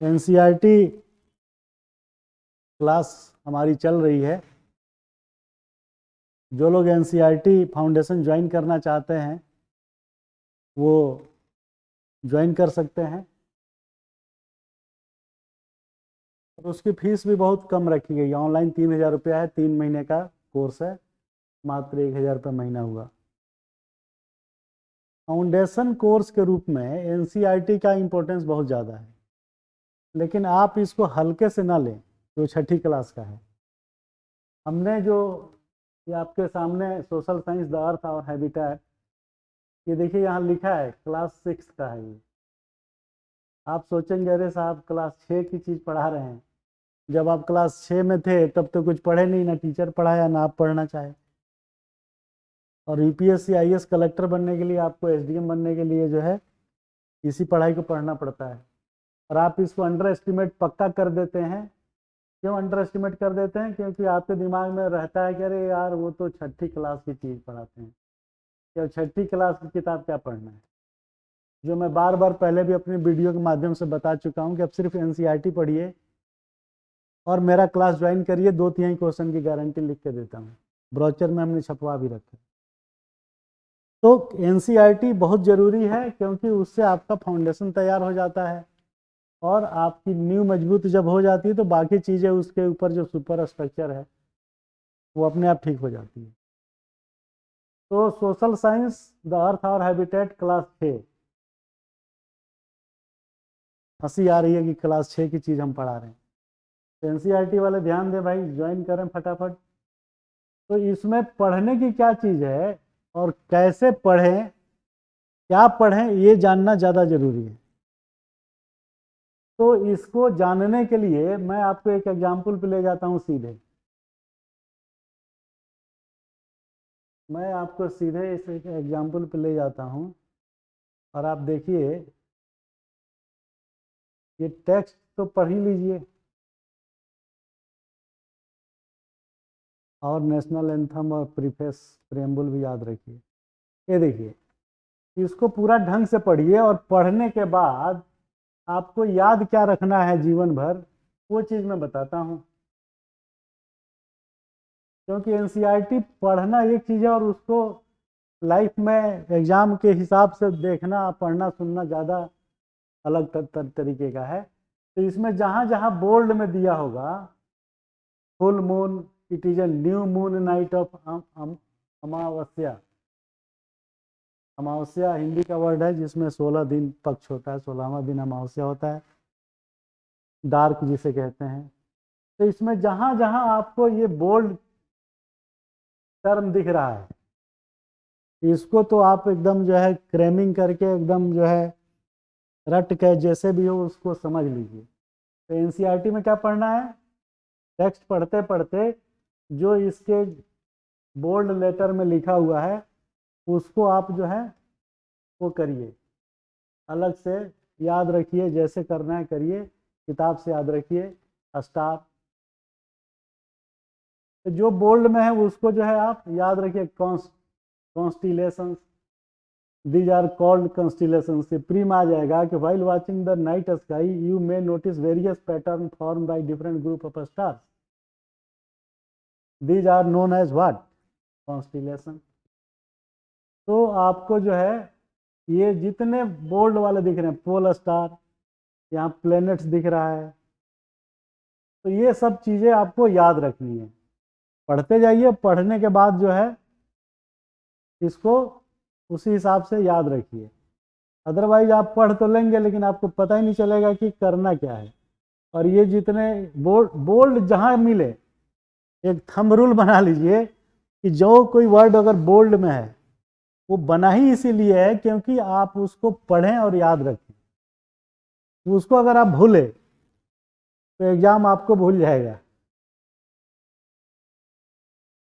NCERT class हमारी चल रही है। जो लोग एनसीईआरटी फाउंडेशन ज्वाइन करना चाहते हैं वो ज्वाइन कर सकते हैं और उसकी फीस भी बहुत कम रखी गई है। ऑनलाइन 3000 रुपया है, 3 महीने का कोर्स है, मात्र 1000 रुपये महीना हुआ। फाउंडेशन कोर्स के रूप में एनसीईआरटी का इम्पोर्टेंस बहुत ज़्यादा है, लेकिन आप इसको हल्के से ना लें जो 6ठी क्लास का है। हमने जो ये आपके सामने सोशल साइंस द अर्थ और हैबिटेट, ये देखिए यहाँ लिखा है क्लास 6 का है। ये आप सोचेंगे अरे साहब क्लास 6 की चीज़ पढ़ा रहे हैं। जब आप क्लास 6 में थे तब तो कुछ पढ़े नहीं, ना टीचर पढ़ाया ना आप पढ़ना चाहे। और यूपीएससी आईएएस कलेक्टर बनने के लिए, आपको एसडीएम बनने के लिए जो है इसी पढ़ाई को पढ़ना पड़ता है। और आप इसको अंडर एस्टिमेट पक्का कर देते हैं। क्यों अंडर एस्टिमेट कर देते हैं? क्योंकि आपके दिमाग में रहता है कि अरे यार वो तो 6ठी क्लास की चीज़ पढ़ाते हैं, या 6ठी क्लास की किताब क्या पढ़ना है। जो मैं बार बार पहले भी अपनी वीडियो के माध्यम से बता चुका हूँ कि अब सिर्फ एनसीईआरटी पढ़िए और मेरा क्लास ज्वाइन करिए, 2-3 क्वेश्चन की गारंटी लिख के देता हूँ। ब्रोचर में हमने छपवा भी रखा। तो एनसीईआरटी बहुत ज़रूरी है क्योंकि उससे आपका फाउंडेशन तैयार हो जाता है और आपकी नींव मजबूत जब हो जाती है तो बाकी चीज़ें उसके ऊपर जो सुपर स्ट्रक्चर है वो अपने आप ठीक हो जाती है। तो सोशल साइंस द अर्थ और हैबिटेट क्लास 6, हंसी आ रही है कि क्लास 6 की चीज़ हम पढ़ा रहे हैं। तो एनसीईआरटी वाले ध्यान दें भाई, ज्वाइन करें फटाफट। तो इसमें पढ़ने की क्या चीज़ है और कैसे पढ़ें, क्या पढ़ें, ये जानना ज़्यादा ज़रूरी है। तो इसको जानने के लिए मैं आपको एक एग्जाम्पल पे ले जाता हूँ सीधे। मैं आपको सीधे इस एग्जाम्पल पे ले जाता हूँ और आप देखिए, ये टेक्स्ट तो पढ़ ही लीजिए और नेशनल एंथम और प्रीफेस प्रेम्बुल भी याद रखिए। ये देखिए, इसको पूरा ढंग से पढ़िए और पढ़ने के बाद आपको याद क्या रखना है जीवन भर, वो चीज़ मैं बताता हूँ। क्योंकि एनसीईआरटी पढ़ना एक चीज़ है और उसको लाइफ में एग्ज़ाम के हिसाब से देखना, पढ़ना, सुनना ज़्यादा अलग तरीके का है। तो इसमें जहाँ जहाँ बोल्ड में दिया होगा full moon, it is a new moon night of अमावस्या। अमावस्या हिंदी का वर्ड है जिसमें 16 दिन पक्ष होता है, 16वां दिन अमावस्या होता है, डार्क जिसे कहते हैं। तो इसमें जहाँ जहाँ आपको ये बोल्ड टर्म दिख रहा है, इसको तो आप एकदम जो है क्रेमिंग करके एकदम जो है रट के जैसे भी हो उसको समझ लीजिए। तो एनसीईआरटी में क्या पढ़ना है? टेक्स्ट पढ़ते पढ़ते जो इसके बोल्ड लेटर में लिखा हुआ है उसको आप जो है वो करिए, अलग से याद रखिए, जैसे करना है करिए, किताब से याद रखिए। स्टार तो जो बोल्ड में है उसको जो है आप याद रखिए। Constellations, these are called constellations. से प्रीम आ जाएगा कि while watching the night sky you may notice various pattern form by different group of stars, these are known as what? Constellation. तो आपको जो है ये जितने बोल्ड वाले दिख रहे हैं, पोल स्टार, यहाँ प्लैनेट्स दिख रहा है, तो ये सब चीज़ें आपको याद रखनी है। पढ़ते जाइए, पढ़ने के बाद जो है इसको उसी हिसाब से याद रखिए। अदरवाइज आप पढ़ तो लेंगे लेकिन आपको पता ही नहीं चलेगा कि करना क्या है। और ये जितने बोल्ड जहाँ मिले, एक थंब रूल बना लीजिए कि जो कोई वर्ड अगर बोल्ड में है वो बना ही इसीलिए है क्योंकि आप उसको पढ़ें और याद रखें। उसको अगर आप भूले तो एग्जाम आपको भूल जाएगा।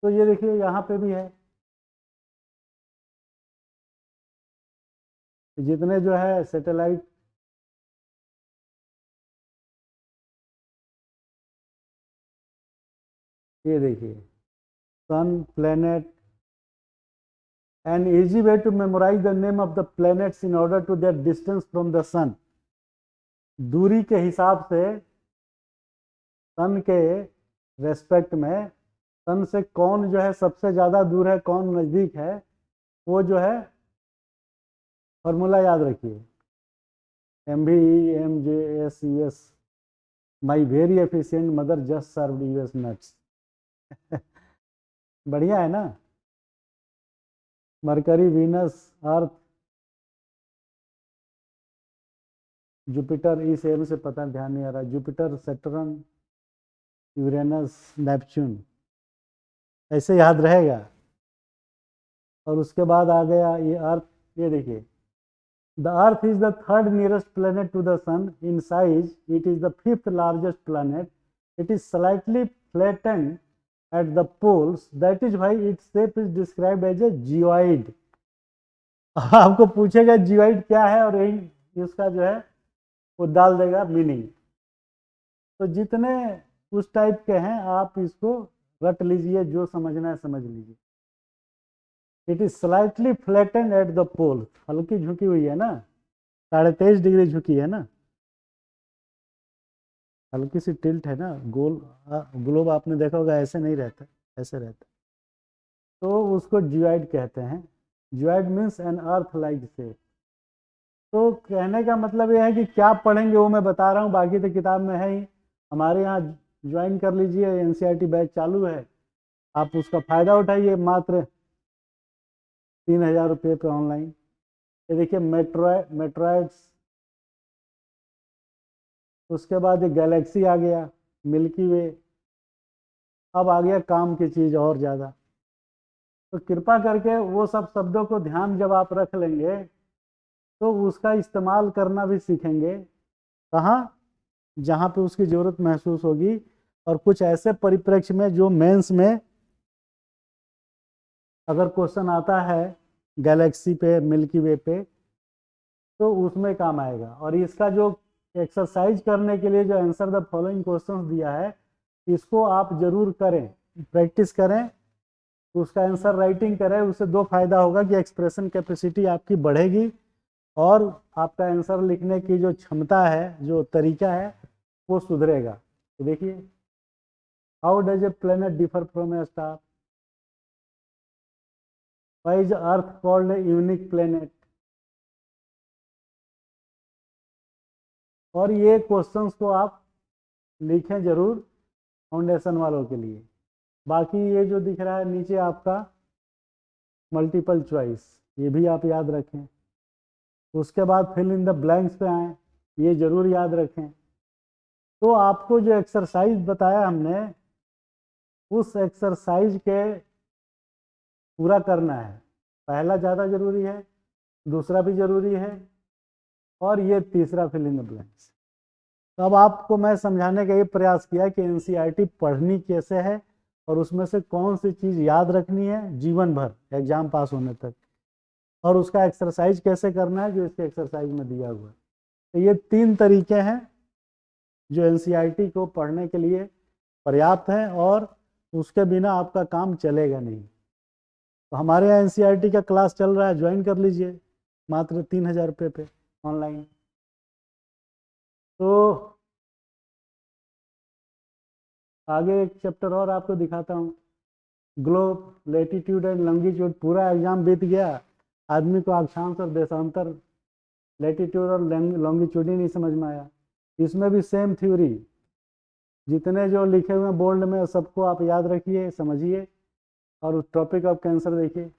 तो ये देखिए यहाँ पे भी है, जितने जो है सैटेलाइट, ये देखिए सन, planet. An easy way to memorize the name of the planets in order to their distance from the sun. दूरी के हिसाब से सन के रेस्पेक्ट में सन से कौन जो है सबसे ज़्यादा दूर है, कौन नज़दीक है, वो जो है फॉर्मूला याद रखिए, MVEMJSUS, my very efficient mother just served US nuts. बढ़िया है ना। मरकरी, वीनस, अर्थ, जुपिटर, इस एम से पता ध्यान नहीं आ रहा, जुपिटर, सैटर्न, यूरेनस, नेपच्यून, ऐसे याद रहेगा। और उसके बाद आ गया ये अर्थ, ये देखिए, the earth is the third nearest planet to the sun in size, it is the fifth largest planet, it is slightly flattened at the poles, that is why its shape is described as a geoid। आपको पूछेगा geoid क्या है और इसका जो है वो डाल देगा मीनिंग। तो जितने उस टाइप के हैं आप इसको रट लीजिए, जो समझना है समझ लीजिए। It is slightly flattened at the pole, हल्की झुकी हुई है ना, 23.5 डिग्री झुकी है ना, हल्की सी टिल्ट है ना, गोल ग्लोब आपने देखा होगा ऐसे नहीं रहता, ऐसे रहता, तो उसको जियोइड कहते हैं। Geoid means an earth like shape. तो कहने का मतलब यह है कि क्या पढ़ेंगे वो मैं बता रहा हूँ, बाकी तो किताब में है ही। हमारे यहाँ ज्वाइन कर लीजिए, NCERT बैच चालू है, आप उसका फ़ायदा उठाइए, मात्र 3000 रुपये पे ऑनलाइन। ये देखिए मेट्रॉइड्स, उसके बाद ये गैलेक्सी आ गया, मिल्की वे, अब आ गया काम की चीज़ और ज़्यादा। तो कृपा करके वो सब शब्दों को ध्यान जब आप रख लेंगे तो उसका इस्तेमाल करना भी सीखेंगे। कहाँ? जहाँ पे उसकी ज़रूरत महसूस होगी, और कुछ ऐसे परिप्रेक्ष्य में जो मेंस में अगर क्वेश्चन आता है गैलेक्सी पे, मिल्की वे पे, तो उसमें काम आएगा। और इसका जो एक्सरसाइज करने के लिए जो आंसर द फॉलोइंग क्वेश्चंस दिया है, इसको आप जरूर करें, प्रैक्टिस करें, उसका आंसर राइटिंग करें। उससे दो फायदा होगा कि एक्सप्रेशन कैपेसिटी आपकी बढ़ेगी और आपका आंसर लिखने की जो क्षमता है, जो तरीका है, वो सुधरेगा। तो देखिए, how does a planet differ from A star, why is earth called a unique planet. और ये क्वेश्चंस को आप लिखें जरूर फाउंडेशन वालों के लिए। बाकी ये जो दिख रहा है नीचे आपका मल्टीपल चॉइस, ये भी आप याद रखें। उसके बाद फिल इन द ब्लैंक्स पे आए, ये जरूर याद रखें। तो आपको जो एक्सरसाइज बताया हमने, उस एक्सरसाइज के पूरा करना है। पहला ज़्यादा ज़रूरी है, दूसरा भी ज़रूरी है, और ये तीसरा फिल इन द ब्लैंक्स। तो अब आपको मैं समझाने का ये प्रयास किया कि NCERT पढ़नी कैसे है और उसमें से कौन सी चीज़ याद रखनी है जीवन भर एग्जाम पास होने तक, और उसका एक्सरसाइज कैसे करना है जो इसके एक्सरसाइज में दिया हुआ है। तो ये 3 तरीके हैं जो NCERT को पढ़ने के लिए पर्याप्त हैं, और उसके बिना आपका काम चलेगा नहीं। तो हमारे यहाँ NCERT का क्लास चल रहा है, ज्वाइन कर लीजिए, मात्र 3000 रुपये पे ऑनलाइन। तो आगे एक चैप्टर और आपको दिखाता हूँ, ग्लोब, लेटीट्यूड एंड लॉन्गिट्यूड। पूरा एग्जाम बीत गया, आदमी को अक्षांश और देशांतर, लेटीट्यूड और लॉन्गिट्यूड ही नहीं समझ में आया। इसमें भी सेम थ्योरी, जितने जो लिखे हुए हैं बोल्ड में सबको आप याद रखिए, समझिए। और उस ट्रॉपिक ऑफ कैंसर देखिए,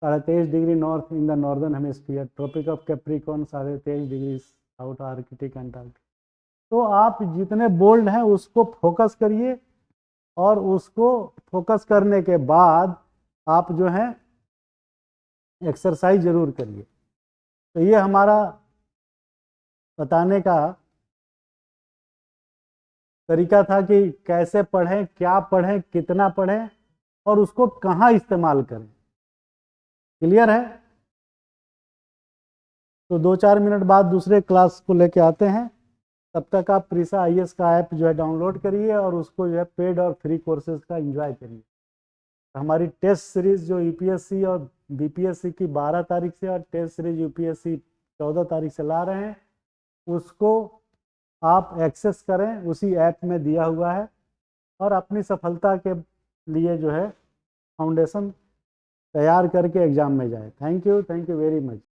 23.5 degree north in the northern hemisphere, tropic of Capricorn 23.5 degree south Arctic Antarctic. तो आप जितने बोल्ड हैं उसको फोकस करिए, और उसको फोकस करने के बाद आप जो है एक्सरसाइज जरूर करिए। तो ये हमारा बताने का तरीका था कि कैसे पढ़ें, क्या पढ़ें, कितना पढ़ें, और उसको कहाँ इस्तेमाल करें। क्लियर है? तो 2-4 मिनट बाद दूसरे क्लास को लेके आते हैं। तब तक आप प्रीसा IAS का ऐप जो है डाउनलोड करिए और उसको जो है पेड और फ्री कोर्सेज का एंजॉय करिए। हमारी टेस्ट सीरीज जो UPSC और BPSC की 12 तारीख से, और टेस्ट सीरीज UPSC 14 तारीख से ला रहे हैं, उसको आप एक्सेस करें, उसी ऐप में दिया हुआ है, और अपनी सफलता के लिए जो है फाउंडेशन तैयार करके एग्ज़ाम में जाए। Thank you very much.